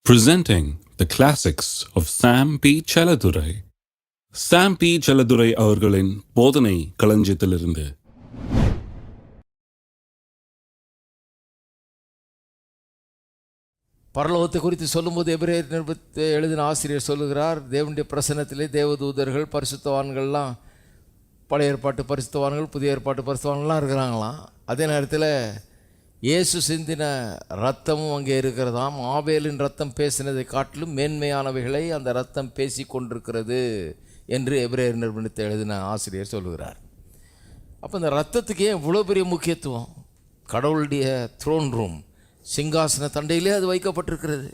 Presenting the classics of Sam P. Chaladurai. Sam P. Chaladurai அவர்களின் போதனை களஞ்சியத்திலிருந்து. பரலோகத்தை குறித்து சொல்லும்போது எபிரேயர் நிருபத்தை எழுதின ஆசிரியர் சொல்லுகிறார், தேவனுடைய பிரசன்னத்திலே தேவதூதர்கள் பரிசுத்தவான்கள்லாம், பழைய ஏற்பாட்டு பரிசுத்தவான்கள் புதிய ஏற்பாட்டு பரிசுத்தவான்கள்லாம் இருக்கிறாங்களாம். அதே நேரத்தில் இயேசு சிந்தின ரத்தமும் அங்கே இருக்கிறதாம். ஆபேலின் ரத்தம் பேசினதை காட்டிலும் மேன்மையானவைகளை அந்த ரத்தம் பேசி கொண்டிருக்கிறது என்று எபிரேயர் நிருபத்தை எழுதின ஆசிரியர் சொல்லுகிறார். அப்போ இந்த ரத்தத்துக்கு ஏன் இவ்வளோ பெரிய முக்கியத்துவம்? கடவுளுடைய த்ரோன் ரூம், சிங்காசன தண்டையிலே அது வைக்கப்பட்டிருக்கிறது.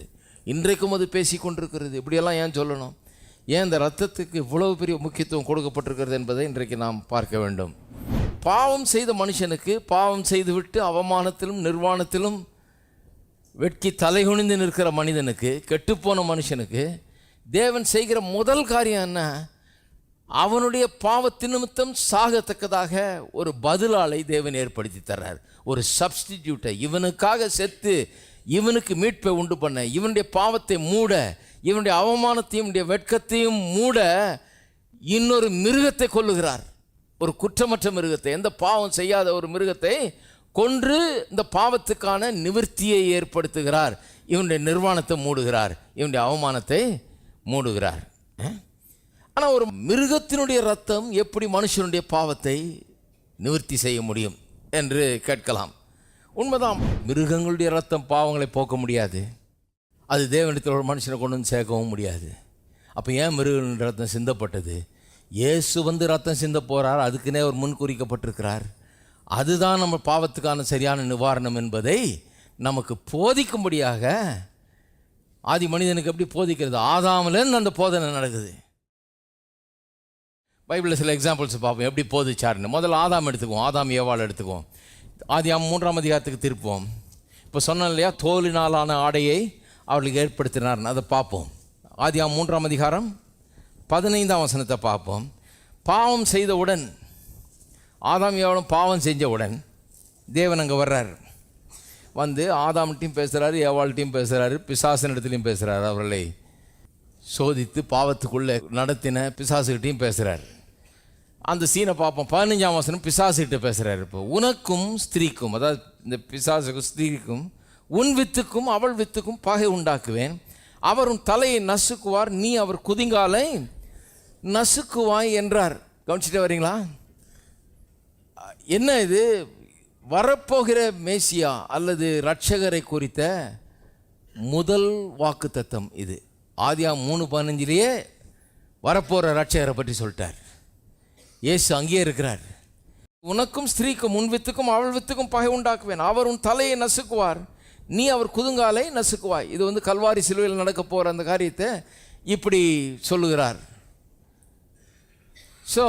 இன்றைக்கும் அது பேசி கொண்டிருக்கிறது. இப்படியெல்லாம் ஏன் சொல்லணும்? ஏன் இந்த ரத்தத்துக்கு இவ்வளவு பெரிய முக்கியத்துவம் கொடுக்கப்பட்டிருக்கிறது என்பதை இன்றைக்கு நாம் பார்க்க வேண்டும். பாவம் செய்த மனுஷனுக்கு, பாவம் செய்துவிட்டு அவமானத்திலும் நிர்வாணத்திலும் வெட்கி தலைகுனிந்து நிற்கிற மனிதனுக்கு, கெட்டுப்போன மனுஷனுக்கு தேவன் செய்கிற முதல் காரியம் என்ன? அவனுடைய பாவத்தின் நிமித்தம் சாகத்தக்கதாக ஒரு பதிலாளை தேவன் ஏற்படுத்தி தர்றார். ஒரு சப்ஸ்டிடியூட்டை, இவனுக்காக செத்து இவனுக்கு மீட்பை உண்டு பண்ண, இவனுடைய பாவத்தை மூட, இவனுடைய அவமானத்தையும் இவனுடைய வெட்கத்தையும் மூட இன்னொரு மிருகத்தை கொல்லுகிறார். ஒரு குற்றமற்ற மிருகத்தை, எந்த பாவம் செய்யாத ஒரு மிருகத்தை கொன்று இந்த பாவத்துக்கான நிவர்த்தியை ஏற்படுத்துகிறார். இவனுடைய நிர்வாணத்தை மூடுகிறார், இவனுடைய அவமானத்தை மூடுகிறார். ஆனால் ஒரு மிருகத்தினுடைய ரத்தம் எப்படி மனுஷனுடைய பாவத்தை நிவர்த்தி செய்ய முடியும் என்று கேட்கலாம். உண்மைதான், மிருகங்களுடைய ரத்தம் பாவங்களை போக்க முடியாது. அது தேவனிடத்தில் ஒரு மனுஷனை கொண்டு வந்து சேர்க்கவும் முடியாது. அப்போ ஏன் மிருகங்களுடைய ரத்தம் சிந்தப்பட்டது? இயேசு வந்து ரத்தம் சிந்த போகிறார், அதுக்குன்னே ஒரு முன் குறிக்கப்பட்டிருக்கிறார். அதுதான் நம்ம பாவத்துக்கான சரியான நிவாரணம் என்பதை நமக்கு போதிக்கும்படியாக ஆதி மனிதனுக்கு எப்படி போதிக்கிறது? ஆதாமிலேருந்து அந்த போதனை நடக்குது. பைபிளில் சில எக்ஸாம்பிள்ஸ் பார்ப்போம் எப்படி போதிச்சாருன்னு. முதல்ல ஆதாம் எடுத்துக்குவோம், ஆதாம் ஏவாள் எடுத்துக்குவோம். ஆதியாம் 3ஆம் அதிகாரத்துக்கு திருப்போம். இப்போ சொன்னோம் இல்லையா, தோலினாலான ஆடையை அவர்களுக்கு ஏற்படுத்தினார்னு, அதை பார்ப்போம். ஆதியாம் 3ஆம் அதிகாரம் 15ஆம் வசனத்தை பார்ப்போம். பாவம் செய்தவுடன், ஆதாம் ஏவாளும் பாவம் செஞ்சவுடன் தேவன் அங்கே வர்றார். வந்து ஆதாம்கிட்டையும் பேசுகிறாரு, ஏவாள்கிட்டையும் பேசுகிறாரு, பிசாசின் இடத்துலையும் பேசுகிறார். அவர்களை சோதித்து பாவத்துக்குள்ளே நடத்தின பிசாசுகிட்டையும் பேசுகிறார். அந்த சீனை பார்ப்போம். 15ஆம் வசனம் பிசாசுகிட்ட பேசுகிறார். இப்போ உனக்கும் ஸ்திரீக்கும், அதாவது இந்த பிசாசுக்கும் ஸ்திரீக்கும், உன் வித்துக்கும் அவள் வித்துக்கும் பகை உண்டாக்குவேன், அவர் உன் தலையை நசுக்குவார், நீ அவர் குதிங்காலை நசுக்குவாய் என்றார். கவனிச்சுட்டு வரீங்களா? என்ன இது? வரப்போகிற மேசியா அல்லது இரட்சகரை குறித்த முதல் வாக்கு தத்தம் இது. ஆதியாம் 3:15 வரப்போகிற இரட்சகரை பற்றி சொல்லிட்டார். இயேசு அங்கேயே இருக்கிறார். உனக்கும் ஸ்திரீக்கும் உன் வித்துக்கும் அவள் வித்துக்கும் பகை உண்டாக்குவேன், அவர் உன் தலையை நசுக்குவார், நீ அவர் குதுங்காலை நசுக்குவாய். இது வந்து கல்வாரி சிலுவையில் நடக்க போகிற அந்த காரியத்தை இப்படி சொல்லுகிறார். ஸோ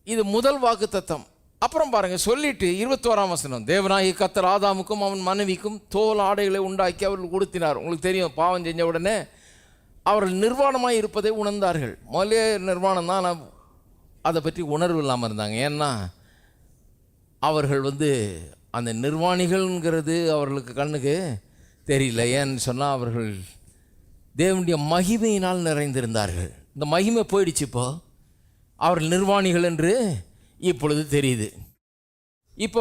இது முதல் வாக்கு தத்தம். அப்புறம் பாருங்கள், சொல்லிட்டு 21ஆம் வசனம், தேவனாகிய கர்த்தர் ஆதாமுக்கும் அவன் மனைவிக்கும் தோல் ஆடைகளை உண்டாக்கி அவர்கள் கொடுத்தினார். உங்களுக்கு தெரியும், பாவம் செஞ்ச உடனே அவர்கள் நிர்வாணமாக இருப்பதை உணர்ந்தார்கள். முதலே நிர்வாணம் தான், நான் அதை பற்றி உணர்வு இல்லாமல் இருந்தாங்க. ஏன்னா அவர்கள் வந்து அந்த நிர்வாணிகள்ங்கிறது அவர்களுக்கு கண்ணுக்கு தெரியல. ஏன்னு சொன்னால் அவர்கள் தேவனுடைய மகிமையினால் நிறைந்திருந்தார்கள். இந்த மகிமை போயிடுச்சு. இப்போ அவர்கள் நிர்வாணிகள் என்று இப்பொழுது தெரியுது. இப்போ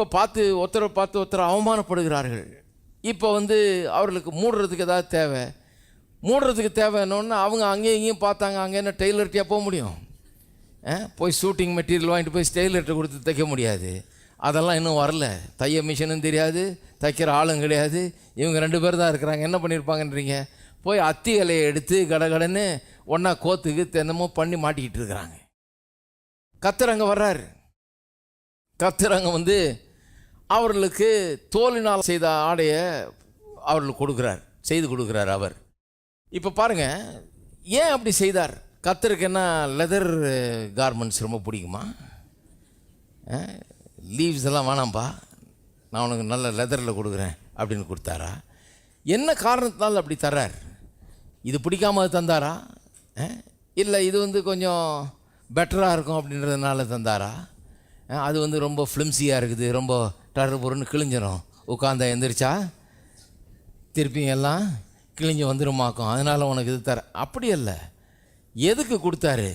ஒருத்தரை அவமானப்படுகிறார்கள். இப்போ வந்து அவர்களுக்கு மூடுறதுக்கு ஏதாவது தேவை, மூடுறதுக்கு தேவைன்னொன்னு அவங்க அங்கேயும் இங்கேயும் பார்த்தாங்க. அங்கே என்ன டெய்லர்கிட்டயா போக முடியும்? போய் ஷூட்டிங் மெட்டீரியல் வாங்கிட்டு போய் டெய்லர்கிட்ட கொடுத்து தைக்க முடியாது. அதெல்லாம் இன்னும் வரல. தைய மிஷினும் தெரியாது, தைக்கிற ஆளும் கிடையாது. இவங்க 2 பேர் தான் இருக்கிறாங்க. என்ன பண்ணியிருப்பாங்கன்றீங்க? போய் அத்தி இலையை எடுத்து கடகடன்னு ஒன்றா கோத்துக்கு என்னமோ பண்ணி மாட்டிக்கிட்டு இருக்கிறாங்க. கர்த்தர் அங்கே வர்றாரு. கர்த்தர் அங்கே வந்து அவர்களுக்கு தோலினால் செய்த ஆடையை அவர்களுக்கு செய்து கொடுக்குறார் அவர். இப்போ பாருங்கள், ஏன் அப்படி செய்தார்? கர்த்தருக்கு என்ன லெதர் கார்மெண்ட்ஸ் ரொம்ப பிடிக்குமா? லீவ்ஸ் எல்லாம் வேணாம்ப்பா, நான் உனக்கு நல்ல லெதரில் கொடுக்குறேன் அப்படின்னு கொடுத்தாரா? என்ன காரணத்தினால அப்படி தர்றார்? இது பிடிக்காம அது தந்தாரா? இல்லை இது வந்து கொஞ்சம் பெட்டராக இருக்கும் அப்படின்றதுனால தந்தாரா? அது வந்து ரொம்ப ஃப்ளிம்ஸியாக இருக்குது, ரொம்ப டரு பொருன்னு கிழிஞ்சிடும், உட்காந்தா எந்திரிச்சா திருப்பியும் எல்லாம் கிழிஞ்சு வந்துருமாக்கும், அதனால் உனக்கு இது தர. அப்படி அல்ல. எதுக்கு கொடுத்தாரு?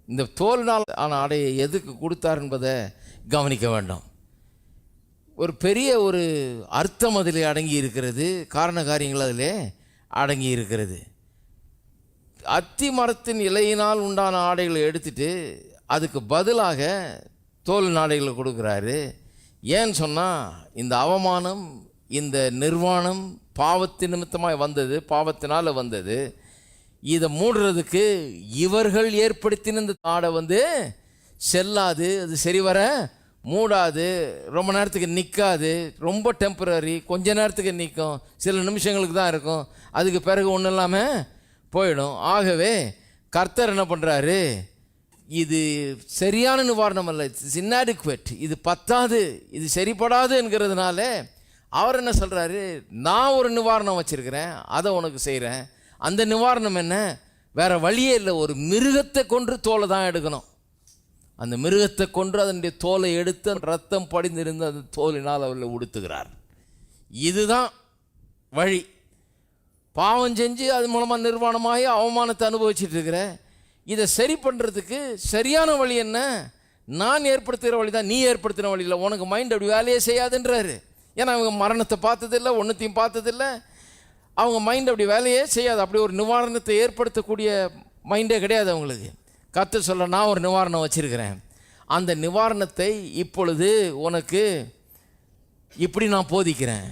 இந்த தோல்னால் ஆன ஆடையை எதுக்கு கொடுத்தார் என்பதை கவனிக்க வேண்டும். ஒரு பெரிய ஒரு அர்த்தம் அதில் அடங்கி இருக்கிறது, காரண காரியங்கள் அதில் அடங்கி இருக்கிறது. அத்தி மரத்தின் இலையினால் உண்டான ஆடைகளை எடுத்துட்டு அதுக்கு பதிலாக தோல் ஆடைகளை கொடுக்குறாரு. ஏன்னு சொன்னால் இந்த அவமானம், இந்த நிர்வாணம் பாவத்தின் நிமித்தமாக வந்தது, பாவத்தினால் வந்தது. இதை மூடுறதுக்கு இவர்கள் ஏற்படுத்தின இந்த ஆடை செல்லாது, அது சரிவர மூடாது, ரொம்ப நேரத்துக்கு நிற்காது, ரொம்ப டெம்பரரி, கொஞ்ச நேரத்துக்கு நிற்கும், சில நிமிஷங்களுக்கு தான் இருக்கும், அதுக்கு பிறகு ஒன்றும் இல்லாமல் போயிடும். ஆகவே கர்த்தர் என்ன பண்ணுறாரு? இது சரியான நிவாரணம் அல்ல, இட்ஸ் இன்ஆடிக்வேட், இது பத்தாது, இது சரிப்படாது என்கிறதுனால அவர் என்ன சொல்கிறாரு? நான் ஒரு நிவாரணம் வச்சுருக்கிறேன், அதை உனக்கு செய்கிறேன். அந்த நிவாரணம் என்ன? வேறு வழியே இல்லை, ஒரு மிருகத்தை கொன்று தோலை தான் எடுக்கணும். அந்த மிருகத்தை கொன்று அதனுடைய தோலை எடுத்து ரத்தம் படிந்திருந்து அந்த தோலினால் அவர்களை உடுத்துகிறார். இதுதான் வழி. பாவம் செஞ்சு அது மூலமாக நிர்வாணமாகி அவமானத்தை அனுபவிச்சுட்டு இருக்கிற, இதை சரி பண்ணுறதுக்கு சரியான வழி என்ன? நான் ஏற்படுத்துகிற வழி தான், நீ ஏற்படுத்துகிற வழி இல்லை. உனக்கு மைண்ட் அப்படி வேலையே செய்யாதுன்றாரு. ஏன்னா அவங்க மரணத்தை பார்த்ததில்லை, ஒன்றுத்தையும் பார்த்ததில்லை, அவங்க மைண்ட் அப்படி வேலையே செய்யாது. அப்படி ஒரு நிவாரணத்தை ஏற்படுத்தக்கூடிய மைண்டே கிடையாது அவங்களுக்கு. கர்த்தர் சொல்ல, நான் ஒரு நிவாரணம் வச்சுருக்கிறேன், அந்த நிவாரணத்தை இப்பொழுது உனக்கு இப்படி நான் போதிக்கிறேன்.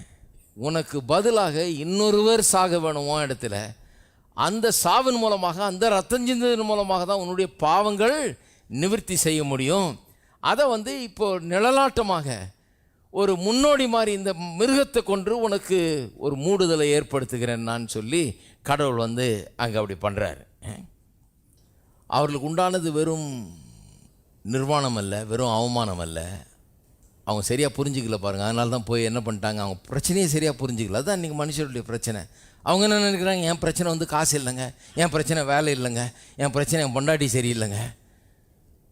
உனக்கு பதிலாக இன்னொருவர் சாக வேணும் உன் இடத்துல. அந்த சாவின் மூலமாக, அந்த ரத்தம் சிந்ததன் மூலமாக தான் உன்னுடைய பாவங்கள் நிவர்த்தி செய்ய முடியும். அதை இப்போ நிழலாட்டமாக ஒரு முன்னோடி மாதிரி இந்த மிருகத்தை கொன்று உனக்கு ஒரு மூடுதலை ஏற்படுத்துகிறேன் நான் சொல்லி கடவுள் அங்கே அப்படி பண்ணுறாரு. அவர்களுக்கு உண்டானது வெறும் நிர்வாணம் அல்ல, வெறும் அவமானம் அல்ல. அவங்க சரியாக புரிஞ்சிக்கல பாருங்கள். அதனால தான் போய் என்ன பண்ணிட்டாங்க, அவங்க பிரச்சனையே சரியாக புரிஞ்சிக்கல. அதுதான் இன்றைக்கி மனுஷருடைய பிரச்சனை. அவங்க என்ன நினைக்கிறாங்க? என் பிரச்சனை காசு இல்லைங்க, என் பிரச்சனை வேலை இல்லைங்க, என் பிரச்சனை என் பொண்டாட்டி சரியில்லைங்க,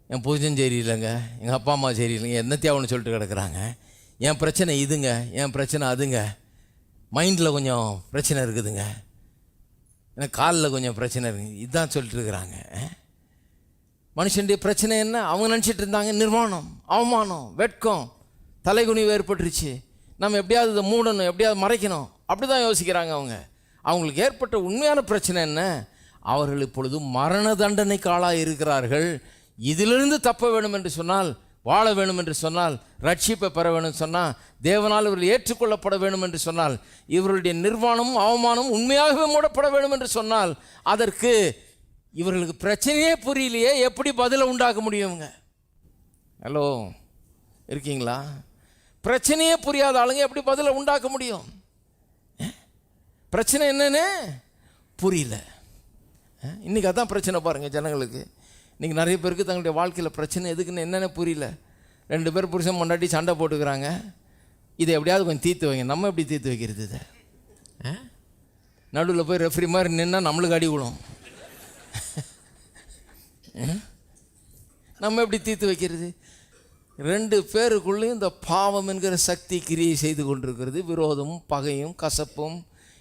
என் புருஷன் சரியில்லைங்க, எங்கள் அப்பா அம்மா சரியில்லைங்க, என்னத்தையும் அவனு சொல்லிட்டு கிடக்குறாங்க. என் பிரச்சனை இதுங்க, என் பிரச்சனை அதுங்க, மைண்டில் கொஞ்சம் பிரச்சனை இருக்குதுங்க, எனக்கு காலில் கொஞ்சம் பிரச்சனை இருக்குங்க, இதுதான் சொல்லிட்டு இருக்கிறாங்க. மனுஷனுடைய பிரச்சனை என்ன? அவங்க நினச்சிட்டு இருந்தாங்க நிர்வாணம், அவமானம், வெட்கம், தலைகுனிவு ஏற்பட்டுருச்சு, நம்ம எப்படியாவது இதை மூடணும், எப்படியாவது மறைக்கணும், அப்படி தான் யோசிக்கிறாங்க அவங்க. அவங்களுக்கு ஏற்பட்ட உண்மையான பிரச்சனை என்ன? அவர்கள் இப்பொழுது மரண தண்டனைக்கு ஆளாக இருக்கிறார்கள். இதிலிருந்து தப்ப வேணும் என்று சொன்னால், வாழ வேணும் என்று சொன்னால், ரட்சிப்பை பெற வேணும் சொன்னால், தேவனால் இவர்கள் ஏற்றுக்கொள்ளப்பட வேண்டும் என்று சொன்னால், இவர்களுடைய நிர்வாணமும் அவமானமும் உண்மையாகவே மூடப்பட வேண்டும் என்று சொன்னால், அதற்கு இவர்களுக்கு பிரச்சனையே புரியலையே, எப்படி பதிலை உண்டாக்க முடியுங்க? ஹலோ, இருக்கீங்களா? பிரச்சனையே புரியாத ஆளுங்க எப்படி பதிலை உண்டாக்க முடியும்? பிரச்சனை என்னன்னு புரியல. இன்றைக்கி அதான் பிரச்சனை பாருங்கள் ஜனங்களுக்கு. இன்றைக்கி நிறைய பேருக்கு தங்களுடைய வாழ்க்கையில் பிரச்சனை எதுக்குன்னு என்னென்ன புரியல. 2 பேர் புருஷன் பொண்டாட்டி சண்டை போட்டுக்கிறாங்க, இதை எப்படியாவது கொஞ்சம் தீர்த்து வைங்க. நம்ம எப்படி தீர்த்து வைக்கிறது? இதை நடுவில் போய் ரெஃப்ரி மாதிரி நின்னா நம்மளுக்கு அடி விழும். நம்ம எப்படி தீர்த்து வைக்கிறது? 2 பேருக்குள்ளேயும் இந்த பாவம் என்கிற சக்தி கிரியை செய்து கொண்டிருக்கிறது. விரோதமும் பகையும் கசப்பும்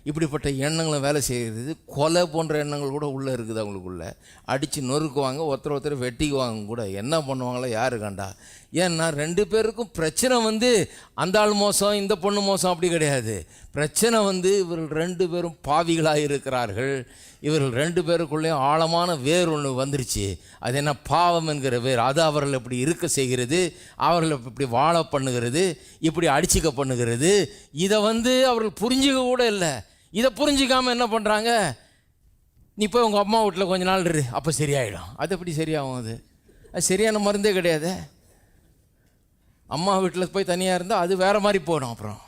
இப்படிப்பட்ட எண்ணங்களும் வேலை செய்கிறது. கொலை போன்ற எண்ணங்கள் கூட உள்ளே இருக்குது அவங்களுக்குள்ள. அடித்து நொறுக்குவாங்க, ஒருத்தர் வெட்டிக்குவாங்க கூட. என்ன பண்ணுவாங்களோ யாரு கண்டா? ஏன்னா 2 பேருக்கும் பிரச்சனை அந்த ஆள் மோசம், இந்த பொண்ணு மோசம் அப்படி கிடையாது. பிரச்சனை இவர்கள் 2 பேரும் பாவிகளாக இருக்கிறார்கள். இவர்கள் 2 பேருக்குள்ளேயும் ஆழமான வேர் ஒன்று வந்துருச்சு. அது என்ன? பாவம் என்கிற வேர். அது அவர்கள் இப்படி இருக்க செய்கிறது, அவர்களை இப்படி வாழ பண்ணுகிறது, இப்படி அடிச்சிக்க பண்ணுகிறது. இதை அவர்கள் புரிஞ்சிக்க கூட இல்லை. இதை புரிஞ்சிக்காமல் என்ன பண்ணுறாங்க? நீ போய் உங்கள் அம்மா வீட்டில் கொஞ்ச நாள் இரு, அப்போ சரியாயிடும். அது எப்படி சரியாகும்? அது சரியான மருந்தே கிடையாது. அம்மா வீட்டில் போய் தனியாக இருந்தால் அது வேறு மாதிரி போயிடும். அப்புறம்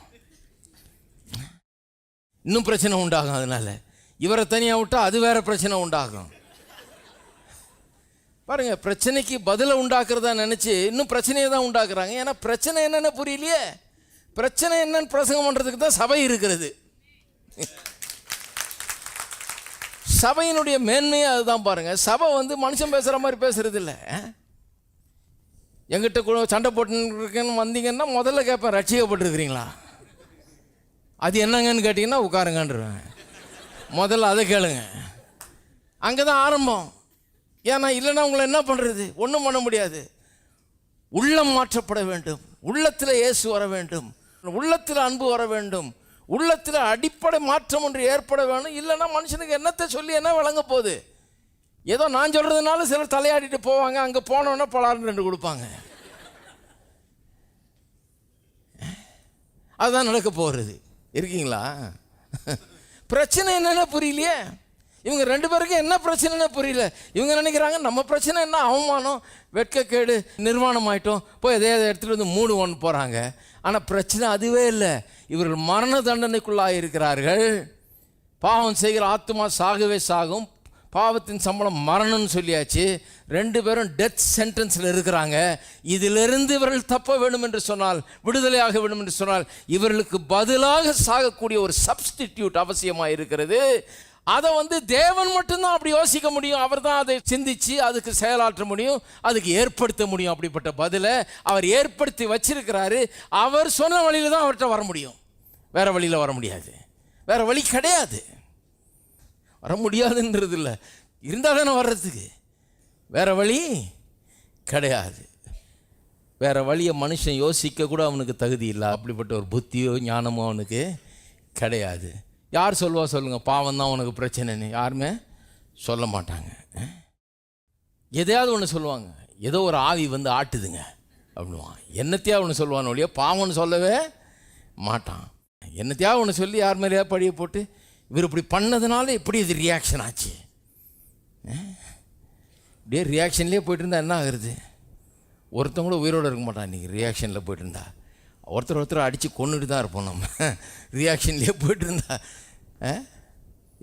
இன்னும் பிரச்சனை உண்டாகும். அதனால் இவரை தனியாக விட்டால் அது வேறு பிரச்சனை உண்டாகும். பாருங்கள், பிரச்சனைக்கு பதிலை உண்டாக்குறதா நினச்சி இன்னும் பிரச்சனையை தான் உண்டாக்குறாங்க. ஏன்னா பிரச்சனை என்னென்ன புரியலையே. பிரச்சனை என்னன்னு பிரசங்கம் பண்ணுறதுக்கு தான் சபை இருக்கிறது. சபையினுடைய மேன்மையே அதுதான். பாருங்கள், சபை மனுஷன் பேசுகிற மாதிரி பேசுறது இல்லை. எங்கிட்ட சண்டை போட்டுருக்கேன்னு வந்தீங்கன்னா முதல்ல கேட்பேன், ரட்சிக்கப்பட்டிருக்கிறீங்களா? அது என்னங்கன்னு கேட்டிங்கன்னா உட்காருங்கன்றுவேன். முதல்ல அதை கேளுங்க. அங்கே தான் ஆரம்பம். ஏன்னா இல்லைன்னா உங்களை என்ன பண்ணுறது? ஒன்றும் பண்ண முடியாது. உள்ளம் மாற்றப்பட வேண்டும், உள்ளத்தில் இயேசு வர வேண்டும், உள்ளத்தில் அன்பு வர வேண்டும், உள்ளத்தில் அடிப்படை மாற்றம் ஒன்று ஏற்பட வேணும். இல்லைன்னா மனுஷனுக்கு என்னத்தை சொல்லி என்ன வழங்க போகுது? ஏதோ நான் சொல்கிறதுனால சிலர் தலையாடிட்டு போவாங்க, அங்கே போனோன்னா பலாருன்னு 2 கொடுப்பாங்க. அதுதான் நடக்க போகிறது. இருக்கீங்களா? பிரச்சனை என்னென்ன புரியலையே. இவங்க 2 பேருக்கும் என்ன பிரச்சனைன்னு புரியல. இவங்க நினைக்கிறாங்க நம்ம பிரச்சனை என்ன, அவமானம், வெட்கக்கேடு, நிர்வாணம் ஆகிட்டோம், போய் எதையாவது எடுத்துகிட்டு வந்து 3-1 போகிறாங்க. ஆனால் பிரச்சனை அதுவே இல்லை. இவர்கள் மரண தண்டனைக்குள்ளாக இருக்கிறார்கள். பாவம் செய்கிற ஆத்மா சாகவே சாகும், பாவத்தின் சம்பளம் மரணம்னு சொல்லியாச்சு. 2 பேரும் டெத் சென்டென்ஸில் இருக்கிறாங்க. இதிலிருந்து இவர்கள் தப்ப வேண்டும் என்று சொன்னால், விடுதலையாக வேண்டும் என்று சொன்னால், இவர்களுக்கு பதிலாக சாகக்கூடிய ஒரு சப்ஸ்டிடியூட் அவசியமாக இருக்கிறது. அதை தேவன் மட்டும்தான் அப்படி யோசிக்க முடியும். அவர் தான் அதை சிந்திச்சு அதுக்கு செயலாற்ற முடியும், அதுக்கு ஏற்படுத்த முடியும். அப்படிப்பட்ட பதிலை அவர் ஏற்படுத்தி வச்சிருக்கிறாரு. அவர் சொன்ன வழியில் தான் அவர்கிட்ட வர முடியும், வேற வழியில் வர முடியாது. வேற வழி கிடையாது. வர முடியாதுன்றது இல்லை, இருந்தால் தானே வர்றதுக்கு. வேற வழி கிடையாது. வேற வழியை மனுஷன் யோசிக்க கூட அவனுக்கு தகுதி இல்லை. அப்படிப்பட்ட ஒரு புத்தியோ ஞானமோ அவனுக்கு கிடையாது. யார் சொல்லுவா சொல்லுங்கள், பாவம் தான் உனக்கு பிரச்சனைன்னு? யாருமே சொல்ல மாட்டாங்க. எதையாவது ஒன்று சொல்லுவாங்க, ஏதோ ஒரு ஆவி ஆட்டுதுங்க அப்படின்வான். என்னத்தையா ஒன்று சொல்லுவான் ஒழிய பாவம்னு சொல்லவே மாட்டான். என்னத்தையா ஒன்று சொல்லி யார் மேலேயா பழிய போட்டு இவர் இப்படி பண்ணதுனால இப்படி இது ரியாக்ஷன் ஆச்சு. இப்படியே ரியாக்ஷன்லேயே போயிட்டு இருந்தால் என்ன ஆகுறது? ஒருத்தவங்க கூட உயிரோடு இருக்க மாட்டான். இன்றைக்கி ரியாக்ஷனில் போயிட்டு இருந்தா ஒருத்தர் அடித்து கொண்டுட்டு தான் இருப்போம் நம்ம. ரியாக்ஷன்லேயே போயிட்டு இருந்தா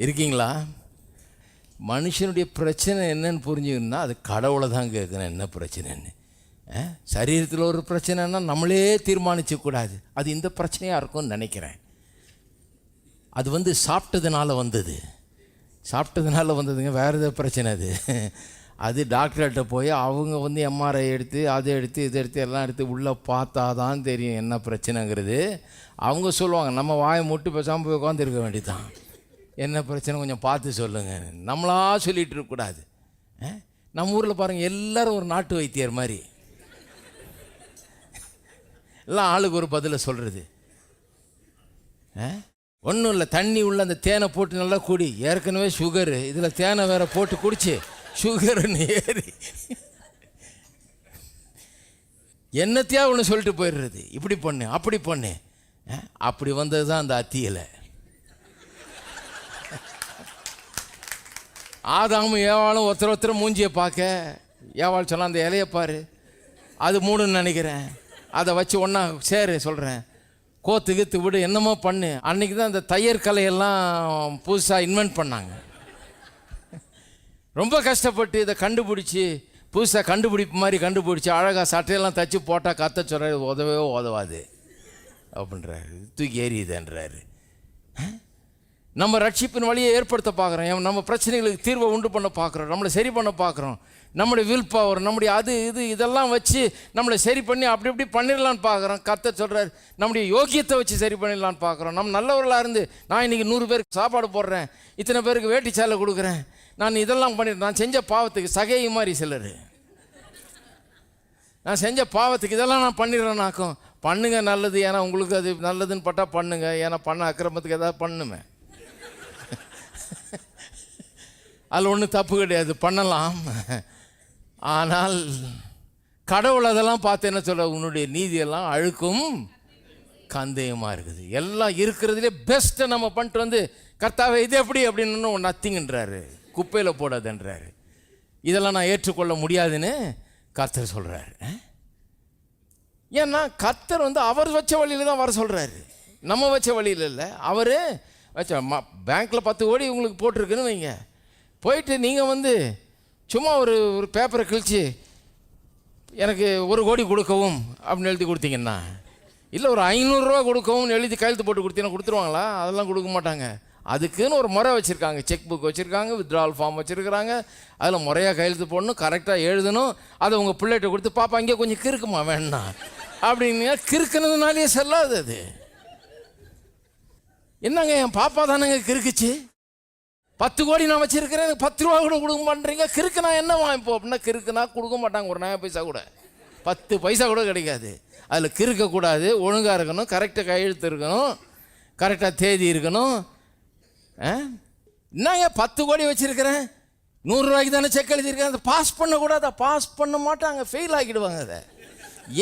இருக்கீங்களா? மனுஷனுடைய பிரச்சனை என்னன்னு புரிஞ்சுக்கணுன்னா அது கடவுளை தான் கேட்கணும் என்ன பிரச்சனைன்னு. சரீரத்தில் ஒரு பிரச்சனைன்னா நம்மளே தீர்மானிக்கக்கூடாது. அது இந்த பிரச்சனையாக இருக்கும்னு நினைக்கிறேன். அது சாப்பிட்டதுனால வந்ததுங்க, வேறு ஏதோ பிரச்சனை. அது டாக்டர்கிட்ட போய் அவங்க எம்ஆர்ஐ எடுத்து அதை எடுத்து இதை எடுத்து எல்லாம் எடுத்து உள்ளே பார்த்தா தான் தெரியும் என்ன பிரச்சனைங்கிறது. அவங்க சொல்லுவாங்க, நம்ம வாயை முட்டு பேசாமல் போய் உட்காந்துருக்க வேண்டியதான். என்ன பிரச்சனை கொஞ்சம் பார்த்து சொல்லுங்கள், நம்மளா சொல்லிகிட்டு இருக்கக்கூடாது. நம்ம ஊரில் பாருங்கள், எல்லோரும் ஒரு நாட்டு வைத்தியர் மாதிரி எல்லாம் ஆளுக்கு ஒரு பதிலை சொல்கிறது. ஒன்றும் இல்லை, தண்ணி உள்ள அந்த தேனை போட்டு நல்லா குடி. ஏற்கனவே சுகரு, இதில் தேனை வேற போட்டு குடிச்சு சுகருன்னு ஏறி என்னத்தையா ஒன்று சொல்லிட்டு போயிடுறது. இப்படி பண்ணு அப்படி பண்ணு. அப்படி வந்தது தான் அந்த அத்தியலை. ஆதாமும் ஏவாளும் ஒருத்தர் மூஞ்சியை பார்க்க, ஏவாள் சொன்னால் அந்த இலையை பாரு, அது 3ன்னு நினைக்கிறேன், அதை வச்சு ஒன்றா சேரு சொல்கிறேன், கோத்து கீத்து விடு, என்னமோ பண்ணு. அன்றைக்கி தான் அந்த தையர் கலையெல்லாம் புதுசாக இன்வென்ட் பண்ணாங்க. ரொம்ப கஷ்டப்பட்டு இதை கண்டுபிடிச்சி, புதுசாக கண்டுபிடிப்பு மாதிரி கண்டுபிடிச்சி, அழகாக சட்டையெல்லாம் தைச்சி போட்டால் கத்த சொல்கிறாரு, உதவே உதவாது அப்படின்றாரு, தூக்கி எறியுதுன்றாரு. நம்ம ரட்சிப்பின் வழியை ஏற்படுத்த பார்க்குறோம், நம்ம பிரச்சனைகளுக்கு தீர்வை உண்டு பண்ண பார்க்குறோம், நம்மளை சரி பண்ண பார்க்குறோம். நம்முடைய வில் பவர், நம்முடைய அது இதெல்லாம் வச்சு நம்மளை சரி பண்ணி அப்படி இப்படி பண்ணிடலான்னு பார்க்குறோம். கர்த்தர் சொல்கிறார், நம்முடைய யோக்கியத்தை வச்சு சரி பண்ணிடலான்னு பார்க்குறோம். நம்ம நல்லவர்களாக இருந்து நான் இன்றைக்கி 100 பேருக்கு சாப்பாடு போடுறேன், இத்தனை பேருக்கு வேட்டி சேலை கொடுக்குறேன், நான் இதெல்லாம் பண்ணிடுறேன், நான் செஞ்ச பாவத்துக்கு சகையை மாதிரி சிலர், நான் செஞ்ச பாவத்துக்கு இதெல்லாம் நான் பண்ணிடுறேன்னாக்கும். பண்ணுங்க நல்லது, ஏன்னா உங்களுக்கு அது நல்லதுன்னு பட்டா பண்ணுங்க, ஏன்னா பண்ண அக்கிரமத்துக்கு ஏதாவது பண்ணுமே, அதில் ஒன்றும் தப்பு கிடையாது, பண்ணலாம். ஆனால் கடவுள் அதெல்லாம் பார்த்து என்ன சொல்ல, உன்னுடைய நீதியெல்லாம் அழுக்கும் கந்தயமாக இருக்குது. எல்லாம் இருக்கிறதுலே பெஸ்ட்டை நம்ம பண்ணிட்டு கர்த்தாவே இது எப்படி அப்படின்னு நத்திங்கன்றாரு, குப்பையில் போடாதுன்றாரு. இதெல்லாம் நான் ஏற்றுக்கொள்ள முடியாதுன்னு கர்த்தர் சொல்கிறாரு. ஏன்னா கர்த்தர் அவர் வச்ச வழியில் தான் வர சொல்கிறாரு, நம்ம வச்ச வழியில் இல்லை. அவர் வச்ச பேங்க்கில் 10 கோடி உங்களுக்கு போட்டிருக்குன்னு வைங்க, போயிட்டு நீங்கள் சும்மா ஒரு பேப்பரை கிழிச்சு எனக்கு 1 கோடி கொடுக்கவும் அப்படின்னு எழுதி கொடுத்தீங்கன்னா, இல்லை ஒரு 500 ரூபா கொடுக்கவும் எழுதி கையெழுத்து போட்டு கொடுத்தீங்கன்னா கொடுத்துருவாங்களா? அதெல்லாம் கொடுக்க மாட்டாங்க. அதுக்குன்னு ஒரு முறை வச்சுருக்காங்க, செக் புக் வச்சுருக்காங்க, வித்ட்ராவல் ஃபார்ம் வச்சுருக்கிறாங்க. அதில் முறையாக கையெழுத்து போடணும், கரெக்டாக எழுதணும். அதை உங்கள் பிள்ளைகிட்ட கொடுத்து, பாப்பா இங்கே கொஞ்சம் கிறுக்குமா வேணா அப்படின்னா, கிறுக்குனதுனாலே செல்லாது. அது என்னங்க, என் பாப்பா தானேங்க கிறுக்குச்சு, 10 கோடி நான் வச்சிருக்கிறேன், எனக்கு 10 ரூபா கூட கொடுக்க மாட்டேறீங்க, கிறுக்கு நான் என்ன வாங்கிப்போம் அப்படின்னா, கிறுக்குனா கொடுக்க மாட்டாங்க ஒரு நயா பைசா கூட, 10 பைசா கூட கிடைக்காது. அதில் கிறுக்கக்கூடாது, ஒழுங்காக இருக்கணும், கரெக்டாக கையெழுத்து இருக்கணும், கரெக்டாக தேதி இருக்கணும். என்னங்க 10 கோடி வச்சுருக்கிறேன், 100 ரூபாய்க்கு தானே செக் எழுதியிருக்கேன், அதை பாஸ் பண்ணக்கூடாது. பாஸ் பண்ண மாட்டாங்க, ஃபெயில் ஆக்கிடுவாங்க. அதை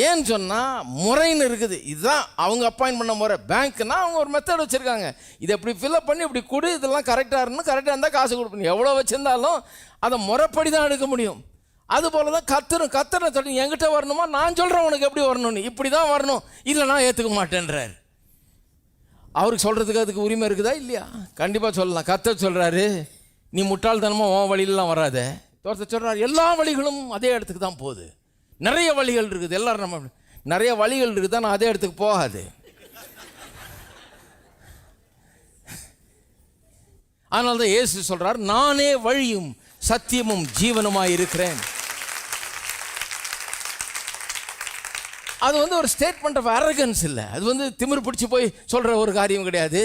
ஏன்னு சொன்னால் முறைன்னு இருக்குது. இதுதான் அவங்க அப்பாயின்ட் பண்ண முறை. பேங்க்னா அவங்க ஒரு மெத்தட் வச்சுருக்காங்க, இதை இப்படி ஃபில்அப் பண்ணி இப்படி கொடு, இதெல்லாம் கரெக்டாக இருக்கணும், கரெக்டாக இருந்தால் காசு கொடுக்கணும். எவ்வளோ வச்சுருந்தாலும் அதை முறைப்படி தான் எடுக்க முடியும். அதுபோல் தான் கத்தரை சொல்லி என்கிட்ட வரணுமா, நான் சொல்கிறேன் உனக்கு எப்படி வரணும்னு, இப்படி தான் வரணும், இல்லை நான் ஏற்றுக்க மாட்டேன்றார். அவருக்கு சொல்கிறதுக்கு அதுக்கு உரிமை இருக்குதா இல்லையா? கண்டிப்பாக சொல்லலாம். கத்தர் சொல்கிறாரு, நீ முட்டாள்தனமாக உன் வழியிலலாம் வராத. ஒருத்தர் சொல்கிறார், எல்லா வழிகளும் அதே இடத்துக்கு தான் போகுது. நிறைய வழிகள் இருக்குது, எல்லாரும் நம்ம நிறைய வழிகள் இருக்குது, ஆனால் அதே இடத்துக்கு போகாது. அதனால தான் இயேசு சொல்கிறார், நானே வழியும் சத்தியமும் ஜீவனுமாய் இருக்கிறேன். அது ஒரு ஸ்டேட்மெண்ட் ஆஃப் அரகன்ஸ் இல்லை, அது திமிர் பிடிச்சி போய் சொல்கிற ஒரு காரியம் கிடையாது.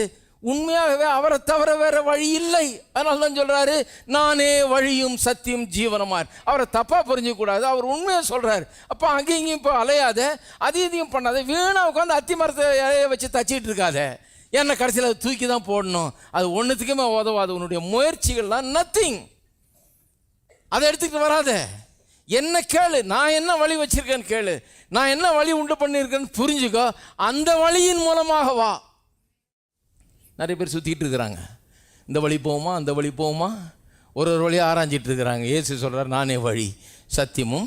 உண்மையாகவே அவரை தவிர வேற வழி இல்லை. அதனால தான் சொல்கிறாரு, நானே வழியும் சத்தியம் ஜீவனமார். அவரை தப்பாக புரிஞ்சிக்கூடாது, அவர் உண்மையாக சொல்கிறார். அப்போ அங்கேயும் இங்கேயும் இப்போ அலையாத, அதையும் பண்ணாத, வீணாக உட்காந்து அத்தி மரத்தை இலையை வச்சு தச்சிக்கிட்டு இருக்காத. ஏன்னா கடைசியில் அதை தூக்கி தான் போடணும், அது ஒன்றுத்துக்குமே உதவாது. உன்னுடைய முயற்சிகள்லாம் நத்திங். அதை எடுத்துக்கிட்டு வராத. என்ன கேளு, நான் என்ன வழி வச்சிருக்கேன்னு கேளு, நான் என்ன வழி உண்டு பண்ணியிருக்கேன்னு புரிஞ்சுக்கோ, அந்த வழியின் மூலமாக வா. நிறைய பேர் சுற்றிக்கிட்டு இருக்கிறாங்க, இந்த வழி போகுமா அந்த வழி போகுமா, ஒரு வழியாக ஆராய்ஞ்சிட்டு இருக்கிறாங்க. இயேசு சொல்கிறார், நானே வழி சத்தியமும்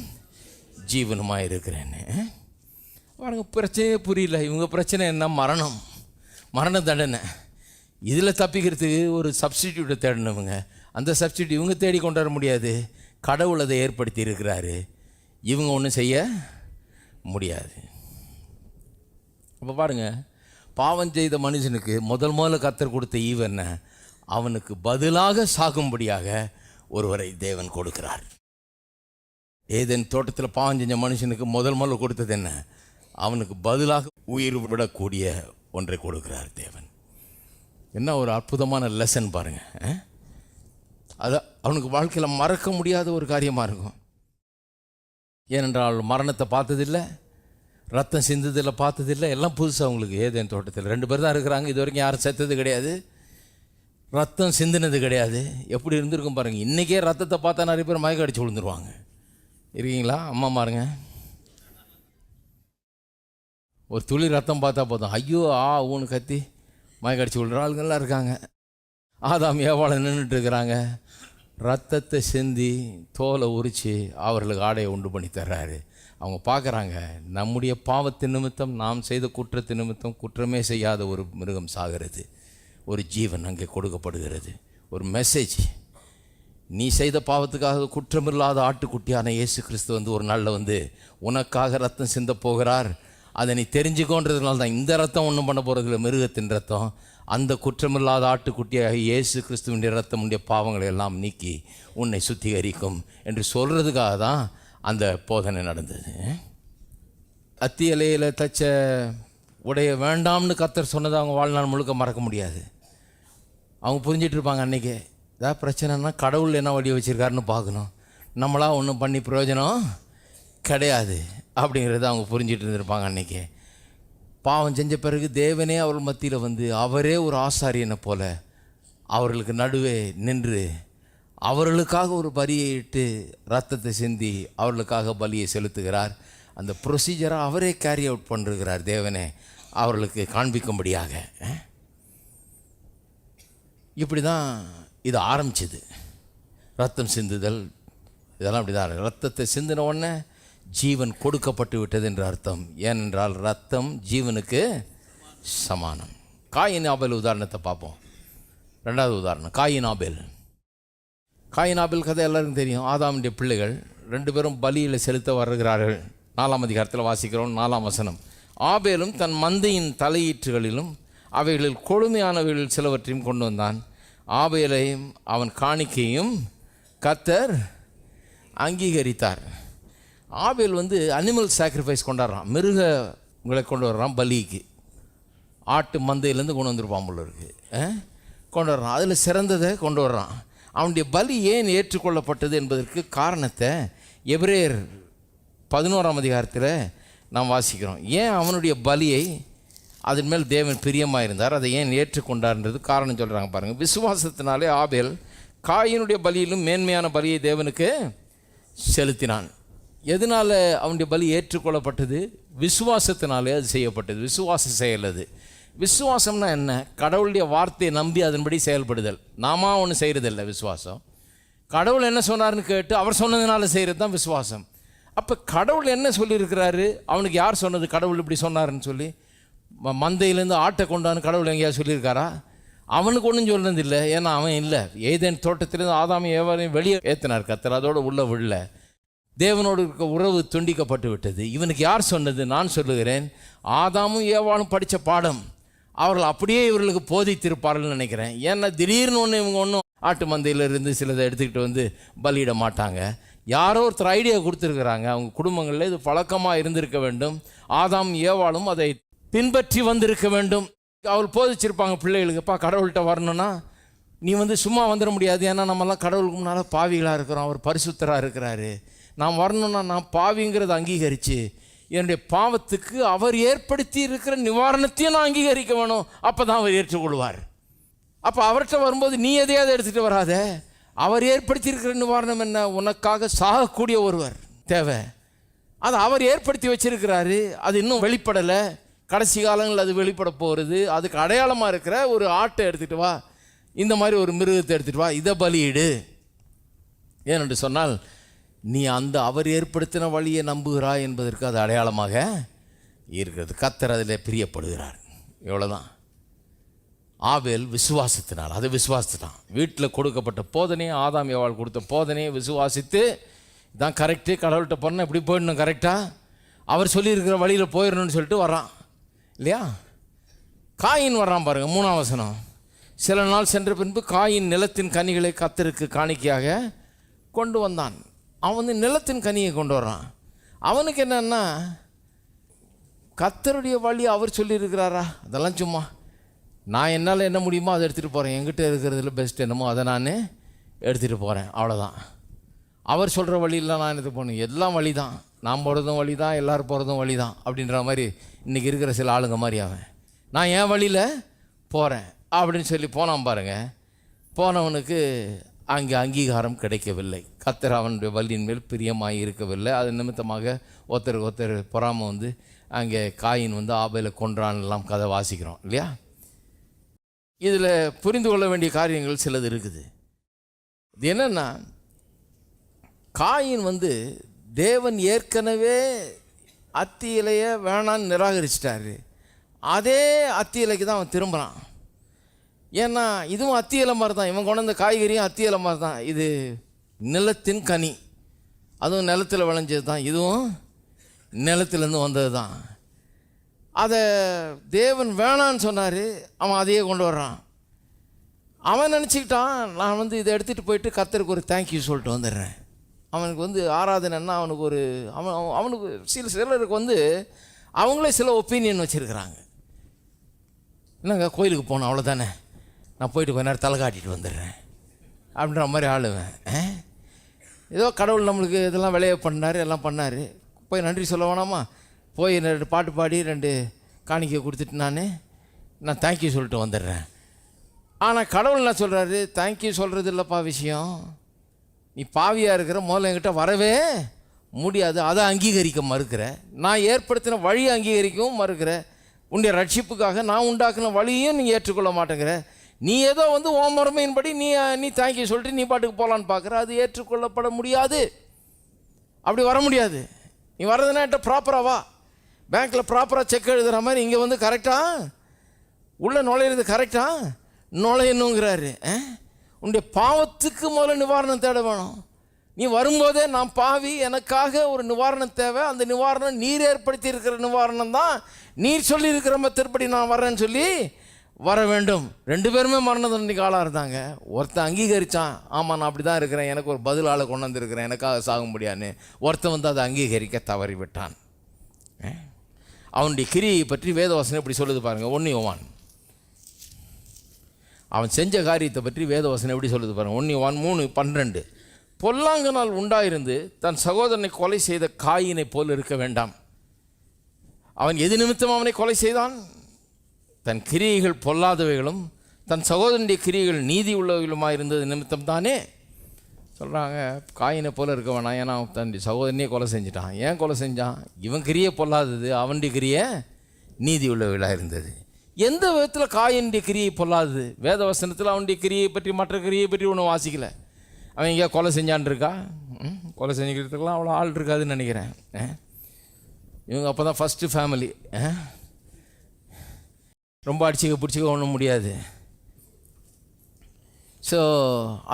ஜீவனுமாக இருக்கிறேன்னு. பாருங்க, பிரச்சனையே புரியல. இவங்க பிரச்சனை என்ன? மரண தண்டனை. இதில் தப்பிக்கிறதுக்கு ஒரு சப்ஸ்டிடியூட்டை தேடணுங்க. அந்த சப்ஸ்டிடியூட் இவங்க தேடி கொண்டு வர முடியாது, கடவுள் அதை ஏற்படுத்தி இருக்கிறாரு. இவங்க ஒன்றும் செய்ய முடியாது. அப்போ பாருங்கள், பாவம் செய்த மனுஷனுக்கு முதல்ல கர்த்தர் கொடுத்த ஈவு என்ன? அவனுக்கு பதிலாக சாகும்படியாக ஒருவரை தேவன் கொடுக்கிறார். ஏதேன் தோட்டத்தில் பாவம் செஞ்ச மனுஷனுக்கு முதல்ல கொடுத்தது என்ன? அவனுக்கு பதிலாக உயிர் விடக்கூடிய ஒன்றை கொடுக்கிறார் தேவன். என்ன ஒரு அற்புதமான லெசன் பாருங்கள். அது அவனுக்கு வாழ்க்கையில் மறக்க முடியாத ஒரு காரியமாக இருக்கும். ஏனென்றால் மரணத்தை பார்த்ததில்லை, ரத்தம் சிந்ததில் பார்த்ததில்லை, எல்லாம் புதுசு அவங்களுக்கு. ஏதேன் தோட்டத்தில் 2 பேர் தான் இருக்கிறாங்க, இது வரைக்கும் யாரும் செத்தது கிடையாது, ரத்தம் சிந்தினது கிடையாது. எப்படி இருந்திருக்கும் பாருங்கள். இன்றைக்கே ரத்தத்தை பார்த்தா நிறைய பேர் மயக்கம் அடித்து விழுந்துருவாங்க. இருக்கீங்களா அம்மா பாருங்க? ஒரு துளி ரத்தம் பார்த்தா போதும், ஐயோ ஊன்னு கத்தி மயக்கம் அடித்து விழுற ஆளுங்கள்லாம் இருக்காங்க. ஆதாம் ஏவாளை நின்றுட்டு இருக்கிறாங்க, ரத்தத்தை சிந்தி தோலை உரித்து அவர்களுக்கு ஆடையை உண்டு பண்ணி தர்றாரு. அவங்க பார்க்குறாங்க, நம்முடைய பாவத்தின் நிமித்தம், நாம் செய்த குற்றத்தின் நிமித்தம் குற்றமே செய்யாத ஒரு மிருகம் சாகிறது, ஒரு ஜீவன் அங்கே கொடுக்கப்படுகிறது. ஒரு மெசேஜ், நீ செய்த பாவத்துக்காக குற்றமில்லாத ஆட்டுக்குட்டியான இயேசு கிறிஸ்து ஒரு நாளில் உனக்காக ரத்தம் சிந்த போகிறார். அதை நீ தெரிஞ்சுக்கோன்றதுனால தான். இந்த ரத்தம் ஒன்றும் பண்ண போகிறதில்ல, மிருகத்தின் ரத்தம். அந்த குற்றமில்லாத ஆட்டுக்குட்டியாக இயேசு கிறிஸ்துவினுடைய ரத்தம் உடைய பாவங்களை எல்லாம் நீக்கி உன்னை சுத்திகரிக்கும் என்று சொல்கிறதுக்காக தான் அந்த போதனை நடந்தது. அத்தி இலையில் தச்ச உடைய வேண்டாம்னு கர்த்தர் சொன்னதை அவங்க வாழ்நாள் முழுக்க மறக்க முடியாது. அவங்க புரிஞ்சிட்டு இருப்பாங்க, அன்றைக்கி ஏதாவது பிரச்சனைனா கடவுள் என்ன வழி வச்சுருக்காருன்னு பார்க்கணும், நம்மளாக ஒன்றும் பண்ணி பிரயோஜனம் கிடையாது அப்படிங்கிறத அவங்க புரிஞ்சிட்டு இருந்திருப்பாங்க. அன்றைக்கி பாவம் செஞ்ச பிறகு தேவனே அவர்கள் மத்தியில் அவரே ஒரு ஆசாரியனை போல அவர்களுக்கு நடுவே நின்று அவர்களுக்காக ஒரு பலியை இட்டு ரத்தத்தை சிந்தி அவர்களுக்காக பலியை செலுத்துகிறார். அந்த ப்ரொசீஜரை அவரே கேரி அவுட் பண்ணிருக்கிறார் தேவனே அவர்களுக்கு காண்பிக்கும்படியாக. இப்படி தான் இது ஆரம்பிச்சது. ரத்தம் சிந்துதல் இதெல்லாம் அப்படி தான். ரத்தத்தை சிந்தின உடனே ஜீவன் கொடுக்கப்பட்டு விட்டது என்று அர்த்தம். ஏனென்றால் ரத்தம் ஜீவனுக்கு சமானம். காயின் ஆபேல் உதாரணத்தை பார்ப்போம். 2வது உதாரணம் காயின் ஆபேல். காயின் ஆபேல் கதை எல்லாருக்கும் தெரியும். ஆதாமுடைய பிள்ளைகள் 2 பேரும் பலியில் செலுத்த வருகிறார்கள். 4ஆம் அதிகாரத்தில் வாசிக்கிறோம், 4ஆம் வசனம். ஆபேலும் தன் மந்தையின் தலையீற்றுகளிலும் அவைகளில் கொழுமையானவைகளில் சிலவற்றையும் கொண்டு வந்தான். ஆபேலையும் அவன் காணிக்கையும் கர்த்தர் அங்கீகரித்தார். ஆபேல் அனிமல் சாக்ரிஃபைஸ் கொண்டாடுறான், மிருகங்களை கொண்டு வர்றான் பலிக்கு. ஆட்டு மந்தையிலேருந்து கொண்டு வந்திருப்பான் போல இருக்கு. கொண்டு வர்றான். அதில் சிறந்ததை கொண்டு வர்றான். அவனுடைய பலி ஏன் ஏற்றுக்கொள்ளப்பட்டது என்பதற்கு காரணத்தை எபிரேயர் 11ஆம் அதிகாரத்தில் நாம் வாசிக்கிறோம். ஏன் அவனுடைய பலியை அதன் மேல் தேவன் பிரியமாக இருந்தார், அதை ஏன் ஏற்றுக்கொண்டார்ன்றது காரணம் சொல்கிறாங்க பாருங்கள். விசுவாசத்தினாலே ஆபேல் காயினுடைய பலியிலும் மேன்மையான பலியை தேவனுக்கு செலுத்தினான். எதனால் அவனுடைய பலி ஏற்றுக்கொள்ளப்பட்டது? விசுவாசத்தினாலே அது செய்யப்பட்டது. விசுவாச செயல் அது. விசுவாசம்னா என்ன? கடவுளுடைய வார்த்தையை நம்பி அதன்படி செயல்படுதல். நாம ஒன்று செய்கிறதில்ல விசுவாசம். கடவுள் என்ன சொன்னார்னு கேட்டு அவர் சொன்னதுனால செய்கிறது தான் விசுவாசம். அப்போ கடவுள் என்ன சொல்லியிருக்கிறாரு, அவனுக்கு யார் சொன்னது கடவுள் இப்படி சொன்னாருன்னு சொல்லி? மந்தையிலேருந்து ஆட்டை கொண்டான்னு கடவுள் எங்கேயாவது சொல்லியிருக்காரா? அவனுக்கு ஒன்றும் சொல்கிறது இல்லை. ஏன்னா அவன் இல்லை. ஏதேன் தோட்டத்திலேருந்து ஆதாமையும் ஏவாளையும் வெளியே ஏற்றினார் கர்த்தர், அதோட உள்ள விடல. தேவனோடு இருக்க உறவு துண்டிக்கப்பட்டு விட்டது. இவனுக்கு யார் சொன்னது? நான் சொல்லுகிறேன், ஆதாமும் ஏவாளும் படித்த பாடம் அவர்கள் அப்படியே இவர்களுக்கு போதித்திருப்பார்கள்னு நினைக்கிறேன். ஏன்னா திடீர்னு இவங்க ஒன்றும் ஆட்டு மந்தையிலிருந்து சிலதை எடுத்துக்கிட்டு வந்து பலியிட மாட்டாங்க. யாரோ ஒருத்தர் ஐடியா கொடுத்துருக்குறாங்க. அவங்க குடும்பங்களில் இது பழக்கமாக இருந்திருக்க வேண்டும். ஆதாம் ஏவாளும் அதை பின்பற்றி வந்திருக்க வேண்டும். அவள் போதிச்சிருப்பாங்க பிள்ளைகளுக்குப்பா, கடவுள்கிட்ட வரணும்னா நீ சும்மா வந்துட முடியாது. ஏன்னா நம்மலாம் கடவுளுக்கு முன்னால் பாவிகளாக இருக்கிறோம், அவர் பரிசுத்தராக இருக்கிறாரு. நான் வரணும்னா நான் பாவிங்கிறத அங்கீகரித்து என்னுடைய பாவத்துக்கு அவர் ஏற்படுத்தி இருக்கிற நிவாரணத்தையும் நான் அங்கீகரிக்க வேணும். அப்போ தான் அவர் ஏற்றுக்கொள்வார். அப்போ அவர்கிட்ட வரும்போது நீ எதையாவது எடுத்துகிட்டு வராத. அவர் ஏற்படுத்தி இருக்கிற நிவாரணம் என்ன? உனக்காக சாகக்கூடிய ஒருவர் தேவை. அது அவர் ஏற்படுத்தி வச்சிருக்கிறாரு. அது இன்னும் வெளிப்படலை. கடைசி காலங்களில் அது வெளிப்பட போகிறது. அதுக்கு அடையாளமாக இருக்கிற ஒரு ஆட்டை எடுத்துகிட்டு வா, இந்த மாதிரி ஒரு மிருகத்தை எடுத்துகிட்டு வா, இதை பலியிடு. ஏனென்று சொன்னால் நீ அந்த அவர் ஏற்படுத்தின வழியை நம்புகிறாய் என்பதற்கு அது அடையாளமாக இருக்கிறது. கர்த்தர் அதில் பிரியப்படுகிறார். இவ்வளோதான். ஆபேல் விசுவாசத்தினால், அது விசுவாசத்தான். வீட்டில் கொடுக்கப்பட்ட போதனையை, ஆதாம் ஏவாள் கொடுத்த போதனையை விசுவாசித்து இதான் கரெக்டு, கடவுள்கிட்ட போனால் இப்படி போயிடணும், கரெக்டாக அவர் சொல்லியிருக்கிற வழியில் போயிடணும்னு சொல்லிட்டு வர்றான் இல்லையா? காயின் வர்றான் பாருங்கள், 3ஆம் வசனம். சில நாள் சென்ற பின்பு காயின் நிலத்தின் கனிகளை கர்த்தருக்கு காணிக்கையாக கொண்டு வந்தான். அவன் நிலத்தின் கனியை கொண்டு வர்றான். அவனுக்கு என்னன்னா, கர்த்தருடைய வழி அவர் சொல்லியிருக்கிறாரா, அதெல்லாம் சும்மா நான் என்னால் என்ன முடியுமோ அதை எடுத்துகிட்டு போகிறேன், என்கிட்ட இருக்கிறதுல பெஸ்ட் என்னமோ அதை நான் எடுத்துகிட்டு போகிறேன், அவ்வளோதான். அவர் சொல்கிற வழியில் நான் இது போகணும், எல்லாம் வழி தான், நான் போகிறதும் வழி தான், எல்லோரும் போகிறதும் வழி தான் அப்படின்ற மாதிரி இன்றைக்கி இருக்கிற சில ஆளுங்க மாதிரி அவன் நான் என் வழியில் போகிறேன் அப்படின்னு சொல்லி போனான் பாருங்கள். போனவனுக்கு அங்கே அங்கீகாரம் கிடைக்கவில்லை. கர்த்தர் அவனுடைய வழியின் மேல் பிரியமாக இருக்கவில்லை. அது நிமித்தமாக ஒருத்தருக்கு ஒருத்தர் பொறாமல் அங்கே காயின் ஆபேலை கொன்றான்லாம் கதை வாசிக்கிறோம் இல்லையா? இதில் புரிந்து கொள்ள வேண்டிய காரியங்கள் சிலது இருக்குது. இது என்னென்னா, காயின் தேவன் ஏற்கனவே அத்தி இலையை வேணான்னு நிராகரிச்சிட்டாரு. அதே அத்தி இலைக்கு தான் அவன் திரும்புகிறான். ஏன்னா இதுவும் அத்தி இலை மாதிரி தான், இவன் கொண்டு வந்த காய்கறியும் அத்தி இலை மாதிரி தான். இது நிலத்தின் கனி, அதுவும் நிலத்தில் விளைஞ்சது தான், இதுவும் நிலத்திலேருந்து வந்தது தான். அதை தேவன் வேணான்னு சொன்னார், அவன் அதையே கொண்டு வர்றான். அவன் நினச்சிக்கிட்டான், நான் இதை எடுத்துகிட்டு போயிட்டு கர்த்தருக்கு ஒரு தேங்க்யூ சொல்லிட்டு வந்துடுறேன். அவனுக்கு ஆராதனைன்னா அவனுக்கு சிலருக்கு அவங்களே சில ஒப்பீனியன் வச்சுருக்கிறாங்க. என்னங்க கோயிலுக்கு போனோம் அவ்வளோதானே, நான் போயிட்டு கொஞ்ச நேரம் தலை காட்டிட்டு வந்துடுறேன் அப்படின்ற மாதிரி ஆளுவேன். ஏதோ கடவுள் நம்மளுக்கு இதெல்லாம் விளைய பண்ணார், எல்லாம் பண்ணார், போய் நன்றி சொல்ல வேணாமா? போய் 2 பாட்டு பாடி 2 காணிக்கை கொடுத்துட்டு நான் தேங்க்யூ சொல்லிட்டு வந்துடுறேன். ஆனால் கடவுள் என்ன சொல்கிறாரு? தேங்க்யூ சொல்கிறது இல்லைப்பா விஷயம். நீ பாவியாக இருக்கிற, முதல்ல என்கிட்ட வரவே முடியாது, அதை அங்கீகரிக்க மறுக்கிற. நான் ஏற்படுத்தின வழியை அங்கீகரிக்கவும் மறுக்கிற. உன்னுடைய ரட்சிப்புக்காக நான் உண்டாக்குன வழியையும் நீ ஏற்றுக்கொள்ள மாட்டேங்கிற. நீ ஏதோ உன் முறைமையின்படி நீ தேங்க்யூ சொல்லிட்டு நீ பாட்டுக்கு போகலான்னு பார்க்குற. அது ஏற்றுக்கொள்ளப்பட முடியாது. அப்படி வர முடியாது. நீ வர்றதுனா என்கிட்ட ப்ராப்பராக வா. பேங்க்கில் ப்ராப்பராக செக் எழுதுகிற மாதிரி இங்கே கரெக்டாக உள்ளே நுழையிறது கரெக்டாக நுழையணுங்கிறாரு. உன்னுடைய பாவத்துக்கு முதல்ல நிவாரணம் தேட வேணும். நீ வரும்போதே நான் பாவி, எனக்காக ஒரு நிவாரணம் தேவை, அந்த நிவாரணம் நீர் ஏற்படுத்தி இருக்கிற நிவாரணம் தான், நீர் சொல்லியிருக்கிற மெத்தட்படி நான் வரேன்னு சொல்லி வர வேண்டும். 2 பேருமே மரண தண்டனைக்கு ஆளாக இருந்தாங்க. ஒருத்தன் அங்கீகரித்தான், ஆமாம் நான் அப்படி தான் இருக்கிறேன், எனக்கு ஒரு பதில் ஆளை கொண்டு வந்திருக்கிறேன், எனக்காக சாக முடியான்னு. ஒருத்தன் அதை அங்கீகரிக்க தவறிவிட்டான். அவனுடைய கிரியை பற்றி வேதவாசனை இப்படி சொல்லுது பாருங்கள். 1 யோவான் அவன் செஞ்ச காரியத்தை பற்றி வேதவசனம் எப்படி சொல்லுது பாருங்கள். 1:3-12 பொல்லாங்கனால் உண்டாயிருந்து தன் சகோதரனை கொலை செய்த காயினை போல் இருக்க வேண்டாம். அவன் எது நிமித்தம் அவனை கொலை செய்தான்? தன் கிரியைகள் பொல்லாதவைகளும் தன் சகோதரனுடைய கிரியைகள் நீதி உள்ளவைகளுமாக இருந்தது நிமித்தம் தானே சொல்கிறாங்க. காயினை போல் இருக்க வேணாம், ஏன்னா அவன் தன் சகோதரனே கொலை செஞ்சிட்டான். ஏன் கொலை செஞ்சான்? இவன் கிரியை பொல்லாதது, அவனுடைய கிரியை நீதி உள்ளவைகளாக இருந்தது. எந்த விதத்தில் காயினுடைய கிரியை பொல்லாதது? வேதவசனத்தில் அவனுடைய கிரியை பற்றி மற்ற கிரியை பற்றி ஒன்றும் வாசிக்கல. அவன் எங்கேயா கொலை செஞ்சான் இருக்கா? கொலை செஞ்சுக்கிறதுக்கெல்லாம் அவ்வளோ ஆள் இருக்காதுன்னு நினைக்கிறேன். இவங்க அப்போ தான் ஃபஸ்ட்டு ஃபேமிலி. ரொம்ப அடிச்சுக்க பிடிச்சிக்க ஒன்றும் முடியாது. ஸோ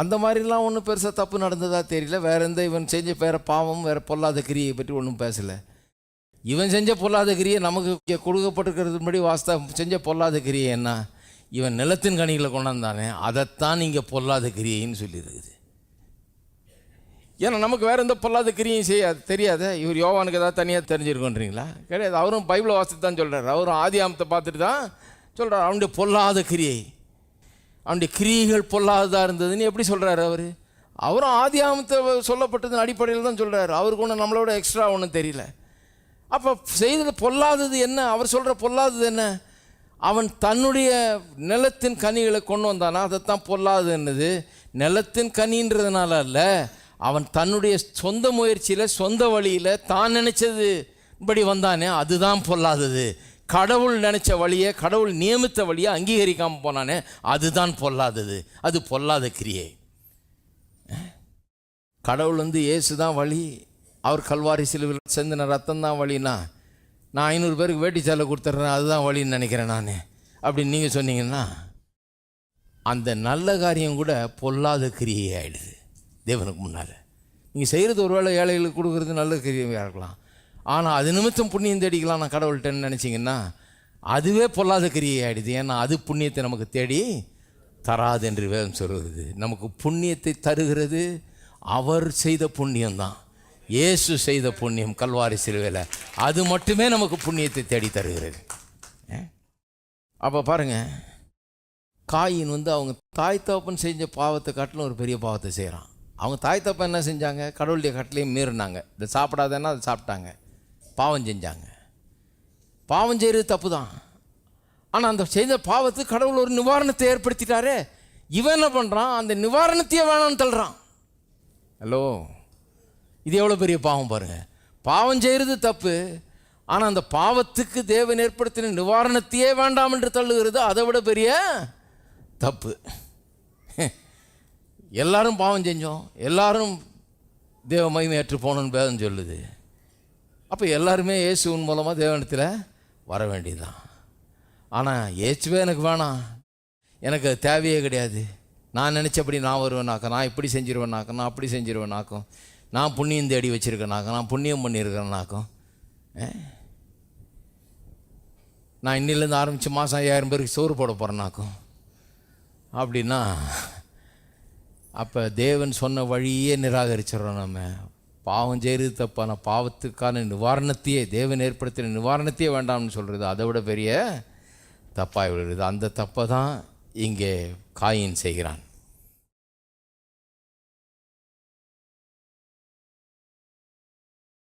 அந்த மாதிரிலாம் ஒன்றும் பெருசாக தப்பு நடந்ததா தெரியல. வேறு எந்த இவன் செஞ்ச வேறு பாவம் வேறு பொல்லாத கிரியை பற்றி ஒன்றும் பேசலை. இவன் செஞ்ச பொல்லாத கிரியை நமக்கு கொடுக்கப்பட்டிருக்கிறது முன்னாடி வாஸ்தா செஞ்ச பொல்லாத கிரியை என்ன? இவன் நிலத்தின் கனிகளை கொண்டாந்தானே, அதைத்தான் இங்கே பொல்லாத கிரியைன்னு சொல்லியிருக்குது. ஏன்னா நமக்கு வேறு எந்த பொல்லாத கிரியும் செய்யாது, தெரியாத. இவர் யோவானுக்கு ஏதாவது தனியாக தெரிஞ்சிருக்கோன்றீங்களா? கிடையாது. அவரும் பைபிளை வாசித்து தான் சொல்கிறார். அவரும் ஆதியாமத்தை பார்த்துட்டு தான் சொல்கிறார். அவனுடைய பொல்லாத கிரியை, அவனுடைய கிரியைகள் பொல்லாததாக இருந்ததுன்னு எப்படி சொல்கிறார் அவர்? அவரும் ஆதியாமத்தை சொல்லப்பட்டதன் அடிப்படையில் தான் சொல்கிறார். அவருக்கு ஒன்றும் நம்மளோட எக்ஸ்ட்ரா ஒன்றும் தெரியல. அப்போ செய்தது பொல்லாதது என்ன? அவர் சொல்கிற பொல்லாதது என்ன? அவன் தன்னுடைய நிலத்தின் கனிகளை கொண்டு வந்தானா, அதைத்தான் பொல்லாது என்னது. நிலத்தின் கனின்றதுனால அல்ல, அவன் தன்னுடைய சொந்த முயற்சியில் சொந்த வழியில் தான் நினைச்சது இப்படி வந்தானே, அதுதான் பொல்லாதது. கடவுள் நினைச்ச வழியை, கடவுள் நியமித்த வழியை அங்கீகரிக்காமல் போனானே, அதுதான் பொல்லாதது. அது பொல்லாத கிரியை. கடவுள் இயேசு தான் வழி, அவர் கல்வாரி சிலுவையில் செந்தின ரத்தம் தான் வழினா, நான் 500 பேருக்கு வேட்டி சேலை கொடுத்துட்றேன் அதுதான் வழின்னு நினைக்கிறேன் நான் அப்படின்னு நீங்கள் சொன்னீங்கன்னா, அந்த நல்ல காரியம் கூட பொல்லாத கிரியை ஆகிடுது தேவனுக்கு முன்னால். நீங்கள் செய்கிறது ஒரு வேளை ஏழைகளுக்கு கொடுக்குறது நல்ல கிரியையாக இருக்கலாம், ஆனால் அது நிமித்தம் புண்ணியம் தேடிக்கலாம் நான் கடவுள்கிட்டன்னு நினச்சிங்கன்னா, அதுவே பொல்லாத கிரியை ஆகிடுது. ஏன்னா அது புண்ணியத்தை நமக்கு தேடி தராது என்று வேதம் சொல்கிறது. நமக்கு புண்ணியத்தை தருகிறது அவர் செய்த புண்ணியம்தான். இயேசு செய்த புண்ணியம் கல்வாரி சிலுவையில், அது மட்டுமே நமக்கு புண்ணியத்தை தேடி தருகிறது. அப்போ பாருங்கள், காயின் அவங்க தாய் தகப்பன் செஞ்ச பாவத்தை காட்டிலும் ஒரு பெரிய பாவத்தை செய்கிறான். அவங்க தாய் தகப்பன் என்ன செஞ்சாங்க? கடவுளுடைய கட்டளையும் மீறினாங்க. இதை சாப்பிடாதேன்னா அதை சாப்பிட்டாங்க, பாவம் செஞ்சாங்க. பாவம் செய்கிறது தப்பு தான், ஆனால் அந்த செய்த பாவத்துக்கு கடவுள் ஒரு நிவாரணத்தை ஏற்படுத்திட்டாரே. இவன் என்ன பண்ணுறான்? அந்த நிவாரணத்தையே வேணான்னு தள்ளுறான். ஹலோ, இது எவ்வளோ பெரிய பாவம் பாருங்கள். பாவம் செய்கிறது தப்பு, ஆனால் அந்த பாவத்துக்கு தேவன் ஏற்படுத்தின நிவாரணத்தையே வேண்டாம் என்று தள்ளுகிறது அதை விட பெரிய தப்பு. எல்லாரும் பாவம் செஞ்சோம், எல்லாரும் தேவ மகிமை ஏற்று போகணுன்னு வேதம் சொல்லுது. அப்போ எல்லாருமே இயேசுவின் மூலமாக தேவனிடத்தில் வர வேண்டியதுதான். ஆனால் இயேசுவே எனக்கு வேணாம், எனக்கு அது தேவையே கிடையாது, நான் நினச்சபடி நான் வருவேனாக்கும், நான் இப்படி செஞ்சிருவேனாக்கும், நான் அப்படி செஞ்சிருவேனாக்கும், நான் புண்ணியம் தேடி வச்சுருக்கேனாக்கும், நான் புண்ணியம் பண்ணியிருக்கிறேனாக்கும், நான் இன்னிலேருந்து ஆரம்பித்து மாதம் 5000 பேருக்கு சோறு போட போகிறேனாக்கும் அப்படின்னா, அப்போ தேவன் சொன்ன வழியே நிராகரிச்சிடறோம். நம்ம பாவம் செய்கிறது தப்பான பாவத்துக்கான நிவாரணத்தையே, தேவன் ஏற்படுத்தின நிவாரணத்தையே வேண்டாம்னு சொல்கிறது அதை விட பெரிய தப்பாக விடுறது. அந்த தப்பை தான் இங்கே காயின் செய்கிறான்.